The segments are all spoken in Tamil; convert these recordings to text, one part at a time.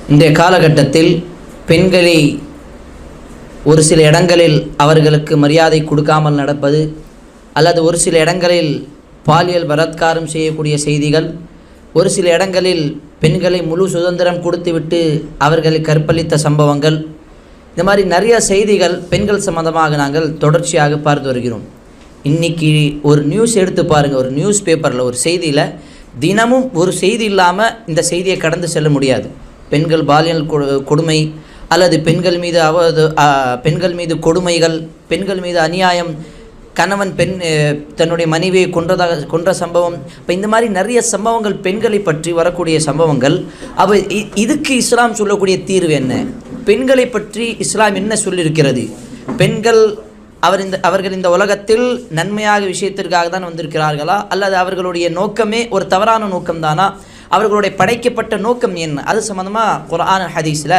இன்றைய காலகட்டத்தில் பெண்களை ஒரு சில இடங்களில் அவர்களுக்கு மரியாதை கொடுக்காமல் நடப்பது, அல்லது ஒரு சில இடங்களில் பாலியல் பலாத்காரம் செய்யக்கூடிய செய்திகள், ஒரு சில இடங்களில் பெண்களை முழு சுதந்திரம் கொடுத்துவிட்டு அவர்களை கற்பழித்த சம்பவங்கள், இந்த மாதிரி நிறைய செய்திகள் பெண்கள் சம்பந்தமாக நாங்கள் தொடர்ச்சியாக பார்த்து வருகிறோம். இன்றைக்கி ஒரு நியூஸ் எடுத்து பாருங்கள், ஒரு நியூஸ் பேப்பரில் ஒரு செய்தியில் தினமும் ஒரு செய்தி இல்லாமல் இந்த செய்தியை கடந்து செல்ல முடியாது. பெண்கள் பாலியல் கொடுமை, அல்லது பெண்கள் மீது கொடுமைகள், பெண்கள் மீது அநியாயம், கணவன் தன்னுடைய மனைவியை கொன்ற சம்பவம். இப்போ இந்த மாதிரி நிறைய சம்பவங்கள் பெண்களை பற்றி வரக்கூடிய சம்பவங்கள். அப்போ இதுக்கு இஸ்லாம் சொல்லக்கூடிய தீர்வு என்ன? பெண்களை பற்றி இஸ்லாம் என்ன சொல்லியிருக்கிறது? பெண்கள் அவர்கள் இந்த உலகத்தில் நன்மையாக விஷயத்திற்காக தான் வந்திருக்கிறார்களா, அல்லது அவர்களுடைய நோக்கமே ஒரு தவறான நோக்கம்தானா? அவர்களுடைய படைக்கப்பட்ட நோக்கம் என்ன? அது சம்மந்தமாக குர்ஆன் ஹதீஸில்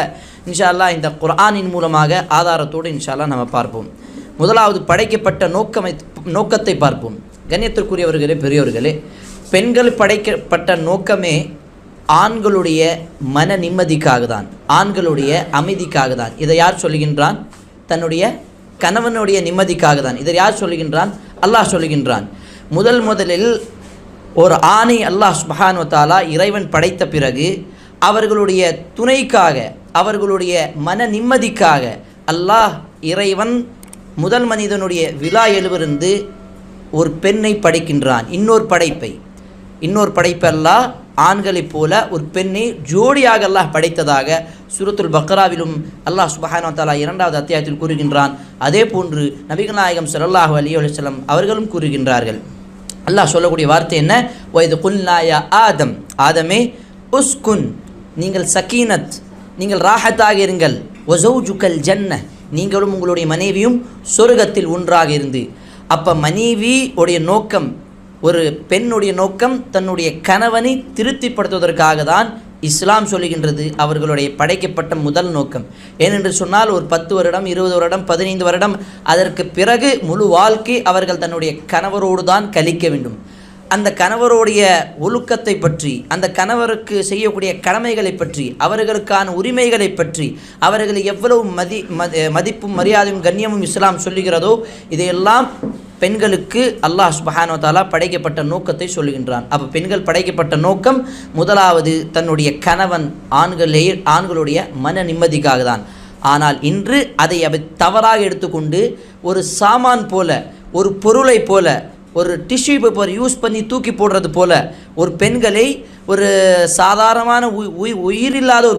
இன்ஷா அல்லாஹ் இந்த குர்ஆனின் மூலமாக ஆதாரத்தோடு இன்ஷா அல்லாஹ் நம்ம பார்ப்போம். முதலாவது படைக்கப்பட்ட நோக்கத்தை பார்ப்போம். கண்ணியத்திற்குரியவர்களே, பெரியோர்களே, பெண்கள் படைக்கப்பட்ட நோக்கமே ஆண்களுடைய மன நிம்மதிக்காக தான், ஆண்களுடைய அமைதிக்காக தான். இதை யார் சொல்லுகின்றான்? தன்னுடைய கணவனுடைய நிம்மதிக்காக தான். இதை யார் சொல்லுகின்றான்? அல்லாஹ் சொல்லுகின்றான். முதலில் ஒரு ஆணை அல்லாஹ் சுப்ஹானஹு வ தஆலா இறைவன் படைத்த பிறகு அவர்களுடைய துணைக்காக, அவர்களுடைய மன நிம்மதிக்காக அல்லாஹ் இறைவன் முதல் மனிதனுடைய விலா எழுவிருந்து ஒரு பெண்ணை படைக்கின்றான். இன்னொரு படைப்பை அல்லாஹ் ஆண்களைப் போல ஒரு பெண்ணை ஜோடியாக அல்லாஹ் படைத்ததாக சூரத்துல் பக்ராவிலும் அல்லாஹ் சுப்ஹானஹு வ தஆலா 2வது அத்தியாயத்தில் கூறுகின்றான். அதே போன்று நபிகள் நாயகம் ஸல்லல்லாஹு அலைஹி வஸல்லம் அவர்களும் கூறுகின்றார்கள். அல்லாஹ் சொல்லக்கூடிய வார்த்தை என்ன? வயது குல்னா யா ஆதம், ஆதமே உஸ்குன், நீங்கள் சக்கீனத், நீங்கள் ராஹத்தாக இருங்கள். வஸௌஜுகல் ஜன்ன, நீங்களும் உங்களுடைய மனைவியும் சொர்க்கத்தில் ஒன்றாக இருந்து. அப்போ மனைவி உடைய நோக்கம், ஒரு பெண்ணுடைய நோக்கம் தன்னுடைய கணவனை திருப்திப்படுத்துவதற்காக தான் இஸ்லாம் சொல்லுகின்றது அவர்களுடைய படைக்கப்பட்ட முதல் நோக்கம். ஏனென்று சொன்னால் ஒரு 10 வருடம், 20 வருடம், 15 வருடம், அதற்கு பிறகு முழு வாழ்க்கை அவர்கள் தன்னுடைய கணவரோடு தான் கழிக்க வேண்டும். அந்த கணவருடைய ஒழுக்கத்தை பற்றி, அந்த கணவருக்கு செய்யக்கூடிய கடமைகளை பற்றி, அவர்களுக்கான உரிமைகளை பற்றி, அவர்களை எவ்வளவு மதிப்பும் மரியாதையும் கண்ணியமும் இஸ்லாம் சொல்லுகிறதோ இதையெல்லாம் பெண்களுக்கு அல்லாஹ் சுப்ஹானஹு வ தஆலா படைக்கப்பட்ட நோக்கத்தை சொல்லுகின்றான். அப்போ பெண்கள் படைக்கப்பட்ட நோக்கம் முதலாவது தன்னுடைய கணவன், ஆண்களுடைய மன நிம்மதிக்காக தான். ஆனால் இன்று அதை தவறாக எடுத்துக்கொண்டு ஒரு சாமான் போல, ஒரு பொருளை போல, ஒரு டிஷ்யூ பேப்பர் யூஸ் பண்ணி தூக்கி போடுறது போல ஒரு பெண்களை ஒரு சாதாரணமான உயிரில்லாத